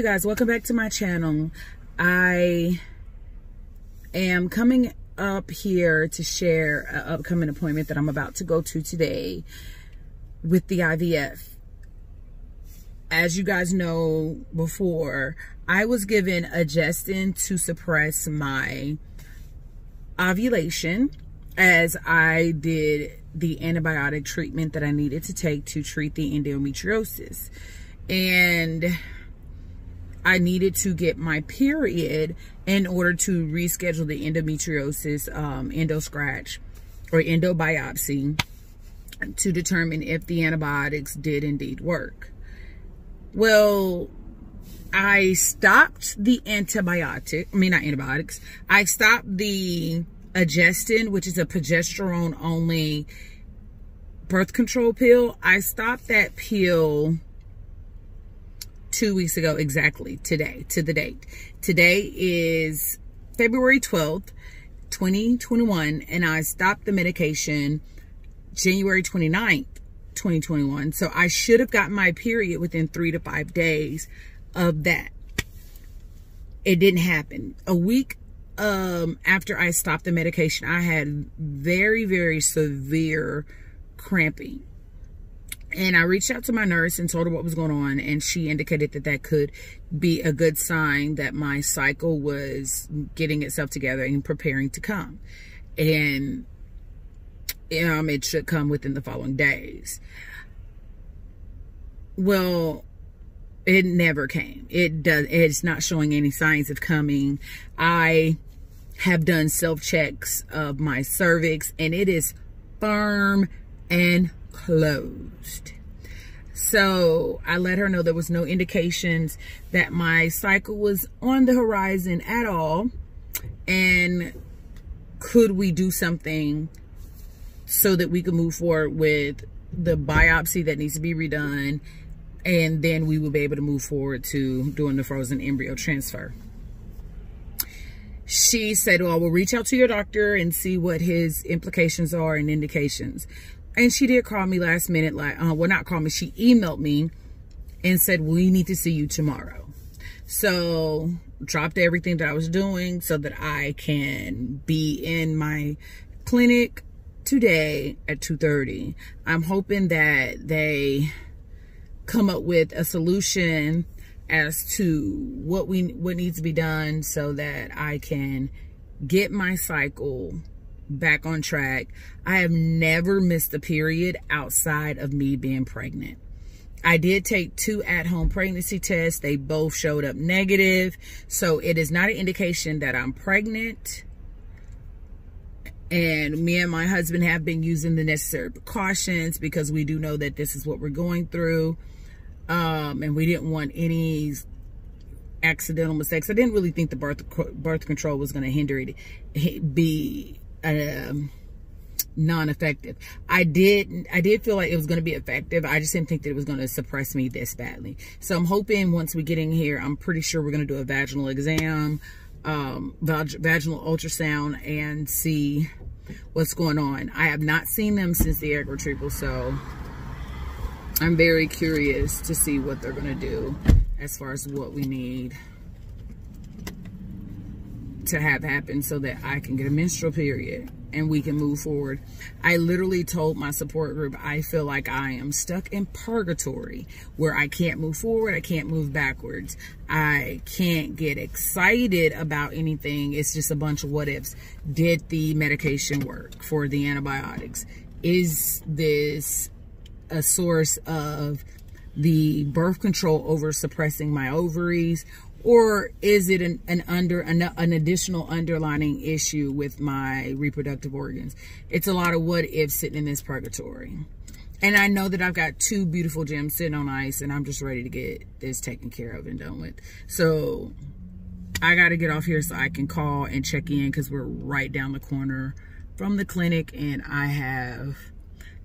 you guys, welcome back to my channel. I am coming up here to share an upcoming appointment that I'm about to go to today with the IVF. As you guys know, before, I was given a gestin to suppress my ovulation as I did the antibiotic treatment that I needed to take to treat the endometriosis. And I needed to get my period in order to reschedule the endometriosis endo scratch or endo biopsy to determine if the antibiotics did indeed work. Well, I stopped the I stopped the Agestin, which is a progesterone only birth control pill. I stopped that pill 2 weeks ago, exactly today, to the date. Today is February 12th, 2021, and I stopped the medication January 29th, 2021. So I should have gotten my period within 3 to 5 days of that. It didn't happen. A week after I stopped the medication, I had very, very severe cramping. And I reached out to my nurse and told her what was going on, and she indicated that that could be a good sign that my cycle was getting itself together and preparing to come. And it should come within the following days. Well, it never came. It's not showing any signs of coming. I have done self-checks of my cervix, and it is firm and closed. So I let her know there was no indications that my cycle was on the horizon at all, and could we do something so that we could move forward with the biopsy that needs to be redone, and then we will be able to move forward to doing the frozen embryo transfer. She said, well, we'll reach out to your doctor and see what his implications are and indications. And she did call me last minute, well, not call me, she emailed me and said, we need to see you tomorrow. So dropped everything that I was doing so that I can be in my clinic today at 2:30. I'm hoping that they come up with a solution as to what needs to be done so that I can get my cycle back on track. I have never missed a period outside of me being pregnant. I did take 2 at-home pregnancy tests. They both showed up negative. So it is not an indication that I'm pregnant. And me and my husband have been using the necessary precautions because we do know that this is what we're going through. And we didn't want any accidental mistakes. I didn't really think the birth control was going to hinder it, be non-effective. I did feel like it was going to be effective. I just didn't think that it was going to suppress me this badly. So I'm hoping once we get in here, I'm pretty sure we're going to do a vaginal exam, vaginal ultrasound, and see what's going on. I have not seen them since the egg retrieval, so I'm very curious to see what they're going to do as far as what we need to have happen so that I can get a menstrual period and we can move forward. I literally told my support group, I feel like I am stuck in purgatory where I can't move forward, I can't move backwards. I can't get excited about anything. It's just a bunch of what ifs. Did the medication work for the antibiotics? Is this a source of the birth control over suppressing my ovaries, or is it an additional underlying issue with my reproductive organs? It's a lot of what ifs sitting in this purgatory. And I know that I've got 2 beautiful gems sitting on ice, and I'm just ready to get this taken care of and done with. So I got to get off here so I can call and check in, because we're right down the corner from the clinic, and I have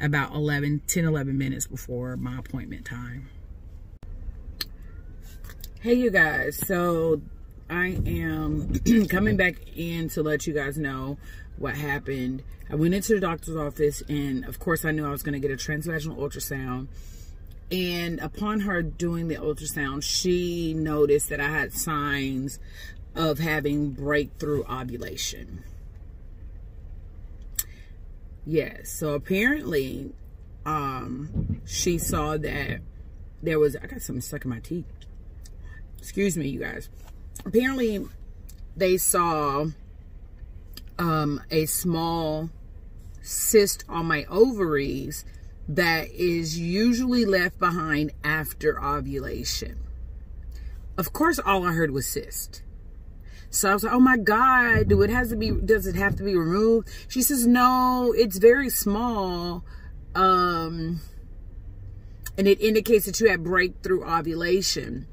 about 10, 11 minutes before my appointment time. Hey, you guys. So I am coming back in to let you guys know what happened. I went into the doctor's office, and of course I knew I was going to get a transvaginal ultrasound And upon her doing the ultrasound, she noticed that I had signs of having breakthrough ovulation. Yes, so apparently, she saw that there was, I got something stuck in my teeth. Excuse me, you guys. Apparently, they saw a small cyst on my ovaries that is usually left behind after ovulation. Of course, all I heard was cyst. So I was like, oh my God, does it have to be removed? She says, no, it's very small. And it indicates that you had breakthrough ovulation.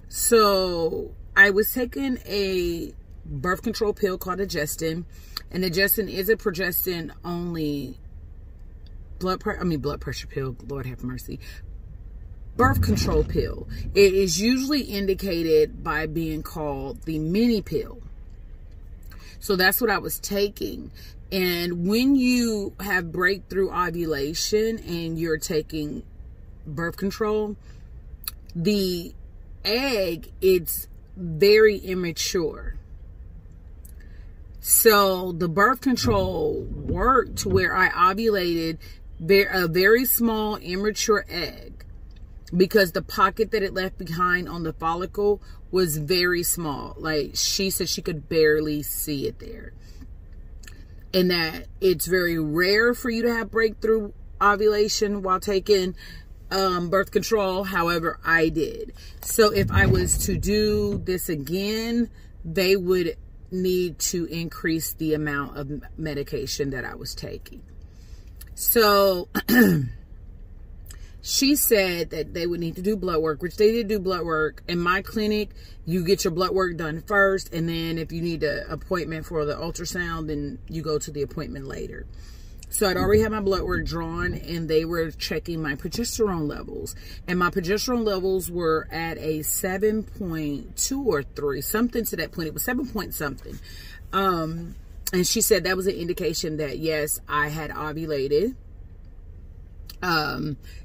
So I was taking a birth control pill called Agestin. And Agestin is a progestin only blood pressure pill. Lord have mercy. Birth control pill. It is usually indicated by being called the mini pill. So that's what I was taking. And when you have breakthrough ovulation and you're taking birth control, the egg, it's very immature. So the birth control worked to where I ovulated a very small immature egg, because the pocket that it left behind on the follicle was very small. Like, she said she could barely see it there. And that it's very rare for you to have breakthrough ovulation while taking birth control. However, I did. So if I was to do this again, they would need to increase the amount of medication that I was taking. So she said that they would need to do blood work, which they did do blood work. In my clinic, you get your blood work done first, and then if you need an appointment for the ultrasound, then you go to the appointment later. So I'd already had my blood work drawn, and they were checking my progesterone levels. And my progesterone levels were at a 7.2 or 3, something to that point. It was 7 point something. And she said that was an indication that, yes, I had ovulated.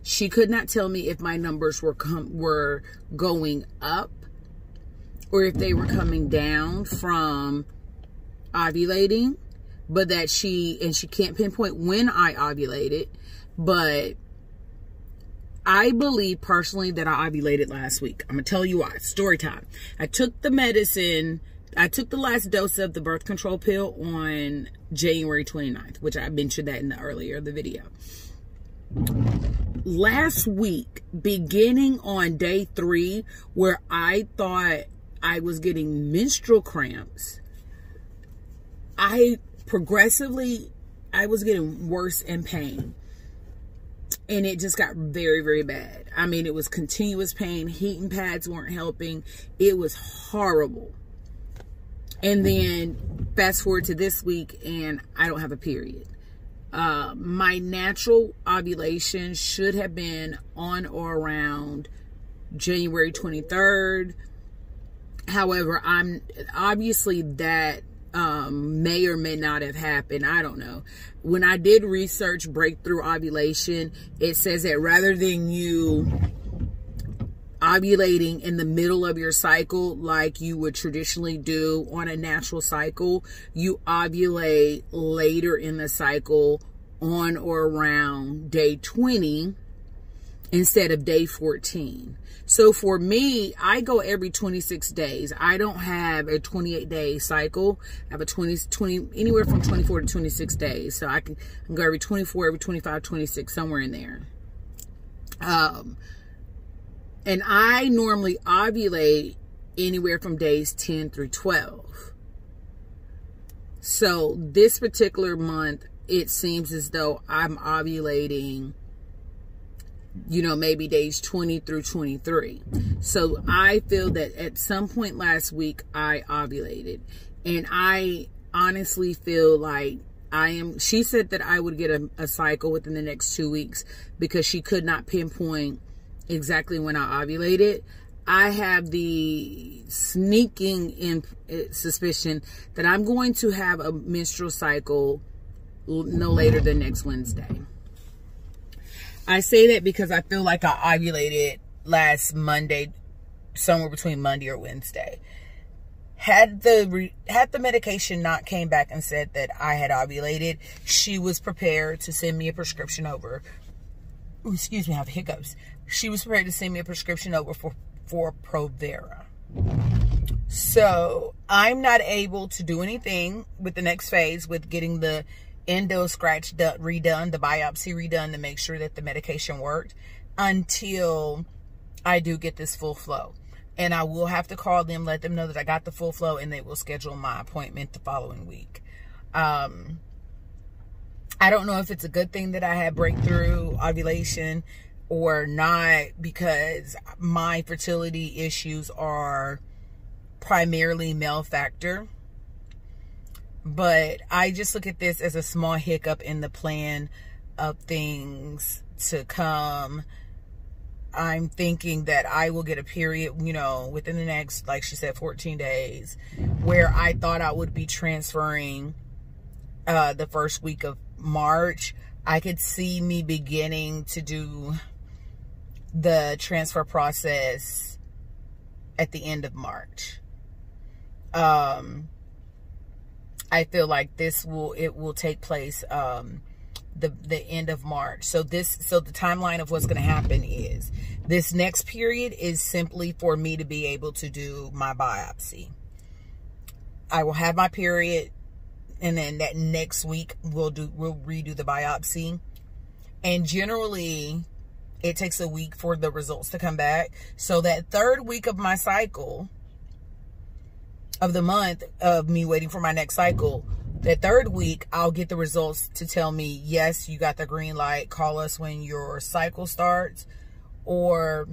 She could not tell me if my numbers were going up or if they were coming down from ovulating, but that she can't pinpoint when I ovulated, but I believe personally that I ovulated last week. I'm going to tell you why. Story time. I took the medicine. I took the last dose of the birth control pill on January 29th, which I mentioned that in the earlier the video. Last week, beginning on day 3, where I thought I was getting menstrual cramps, I was getting worse in pain. And it just got very, very bad. I mean, it was continuous pain. Heating pads weren't helping. It was horrible. And then fast forward to this week, and I don't have a period. My natural ovulation should have been on or around January 23rd. However, obviously that may or may not have happened. I don't know. When I did research breakthrough ovulation, it says that rather than you ovulating in the middle of your cycle like you would traditionally do on a natural cycle, you ovulate later in the cycle on or around day 20 instead of day 14. So for me, I go every 26 days. I don't have a 28-day cycle. I have a anywhere from 24 to 26 days. So I can go every 24, every 25, 26, somewhere in there. And I normally ovulate anywhere from days 10 through 12. So this particular month, it seems as though I'm ovulating, you know, maybe days 20 through 23. So I feel that at some point last week, I ovulated. And I honestly feel like she said that I would get a cycle within the next 2 weeks because she could not pinpoint exactly when I ovulated. I have the sneaking suspicion that I'm going to have a menstrual cycle no later than next Wednesday. I say that because I feel like I ovulated last Monday, somewhere between Monday or Wednesday. Had the medication not came back and said that I had ovulated, she was prepared to send me a prescription over. Ooh, excuse me, I have hiccups. She was prepared to send me a prescription over for Provera. So I'm not able to do anything with the next phase, with getting the endo scratch redone, the biopsy redone, to make sure that the medication worked, until I do get this full flow. And I will have to call them, let them know that I got the full flow, and they will schedule my appointment the following week. I don't know if it's a good thing that I had breakthrough ovulation or not, because my fertility issues are primarily male factor. But I just look at this as a small hiccup in the plan of things to come. I'm thinking that I will get a period, you know, within the next, like she said, 14 days, where I thought I would be transferring the first week of March. I could see me beginning to do the transfer process at the end of March. I feel like it will take place the end of March. So the timeline of what's going to happen is this next period is simply for me to be able to do my biopsy. I will have my period, and then that next week we'll redo the biopsy. And generally it takes a week for the results to come back. So that third week of my cycle, of the month of me waiting for my next cycle, that third week, I'll get the results to tell me, yes, you got the green light, call us when your cycle starts, or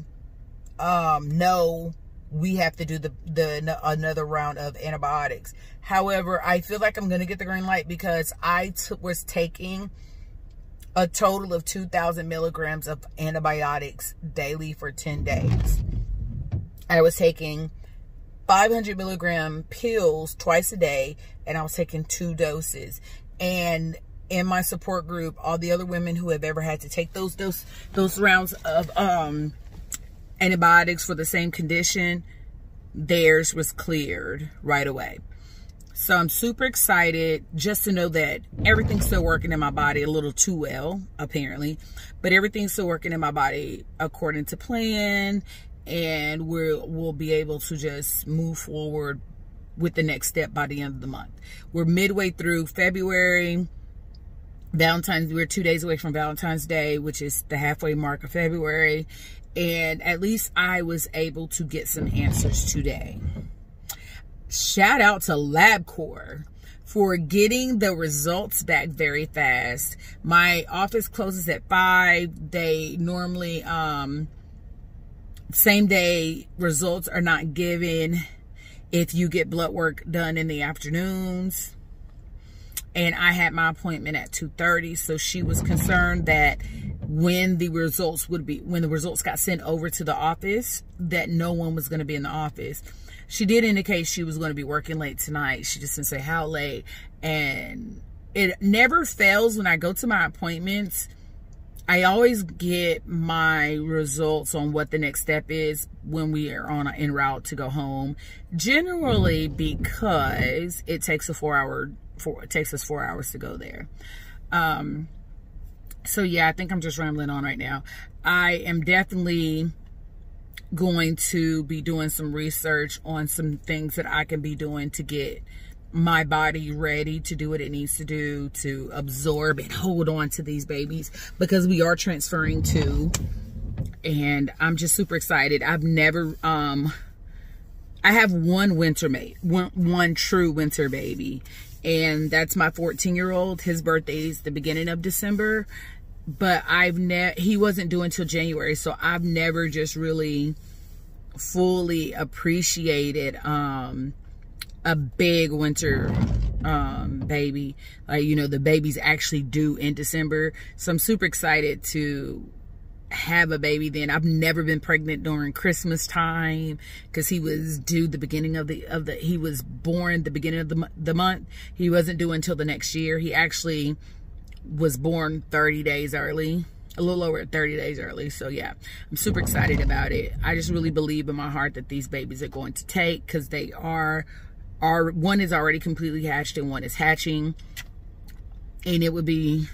no, we have to do another round of antibiotics. However, I feel like I'm going to get the green light because I was taking a total of 2,000 milligrams of antibiotics daily for 10 days. I was taking 500 milligram pills twice a day, and I was taking 2 doses. And in my support group, all the other women who have ever had to take those rounds of antibiotics for the same condition, theirs was cleared right away. So I'm super excited just to know that everything's still working in my body, a little too well, apparently, but everything's still working in my body according to plan. And we'll be able to just move forward with the next step by the end of the month. We're midway through February. We're 2 days away from Valentine's Day, which is the halfway mark of February. And at least I was able to get some answers today. Shout out to LabCorp for getting the results back very fast. My office closes at 5. They normally, same day results are not given if you get blood work done in the afternoons. And I had my appointment at 2:30, so she was concerned that when the results got sent over to the office, that no one was going to be in the office. She did indicate she was going to be working late tonight. She just didn't say how late. And it never fails when I go to my appointments. I always get my results on what the next step is when we are en route to go home. Generally, because it takes us 4 hours to go there. So yeah, I think I'm just rambling on right now. I am definitely going to be doing some research on some things that I can be doing to get my body ready to do what it needs to do to absorb and hold on to these babies, because we are transferring too. And I'm just super excited. I've never, I have one winter mate, one true winter baby, and that's my 14-year-old. His birthday is the beginning of December, but he wasn't due until January, so I've never just really fully appreciated a big winter baby. Like, you know, the baby's actually due in December, so I'm super excited to have a baby then. I've never been pregnant during Christmas time, because he was due the beginning of he was born the beginning of the month. He wasn't due until the next year. He actually was born 30 days early, a little over 30 days early. So yeah, I'm super excited about it. I just really believe in my heart that these babies are going to take, because they are one is already completely hatched and one is hatching. And it would be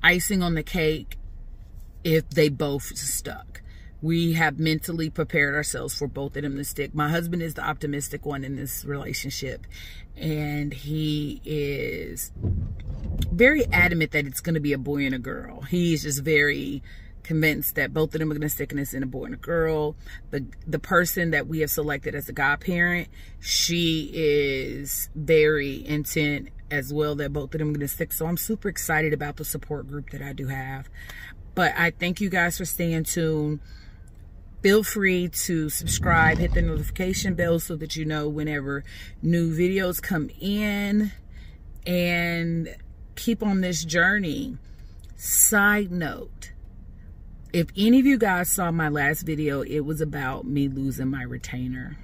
icing on the cake if they both stuck. We have mentally prepared ourselves for both of them to stick. My husband is the optimistic one in this relationship, and he is very adamant that it's going to be a boy and a girl. He's just very convinced that both of them are going to stick, and it's in a boy and a girl. The person that we have selected as a godparent, she is very intent as well that both of them are going to stick. So I'm super excited about the support group that I do have. But I thank you guys for staying tuned. Feel free to subscribe, hit the notification bell so that you know whenever new videos come in, and keep on this journey. Side note, if any of you guys saw my last video, it was about me losing my retainer.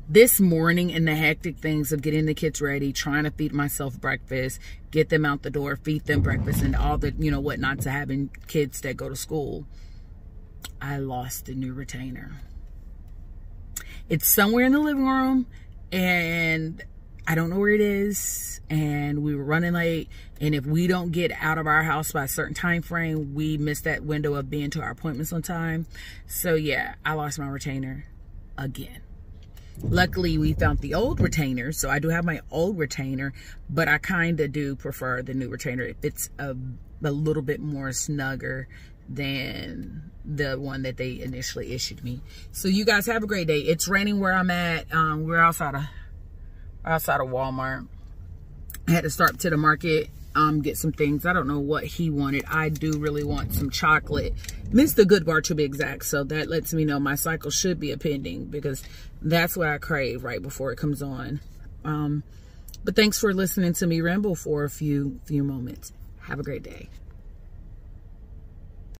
This morning, in the hectic things of getting the kids ready, trying to feed myself breakfast, get them out the door, feed them breakfast, and all the, you know, whatnot to having kids that go to school, I lost the new retainer. It's somewhere in the living room, and I don't know where it is, and we were running late, and if we don't get out of our house by a certain time frame, we miss that window of being to our appointments on time. So yeah, I lost my retainer again. Luckily, we found the old retainer, so I do have my old retainer, but I kind of do prefer the new retainer. It fits a little bit more snugger than the one that they initially issued me. So you guys have a great day. It's raining where I'm at. We're outside of Walmart. I had to stop to the market, get some things. I don't know what he wanted. I do really want some chocolate. Mr. Good Bar to be exact. So that lets me know my cycle should be impending, because that's what I crave right before it comes on. But thanks for listening to me ramble for a few moments. Have a great day.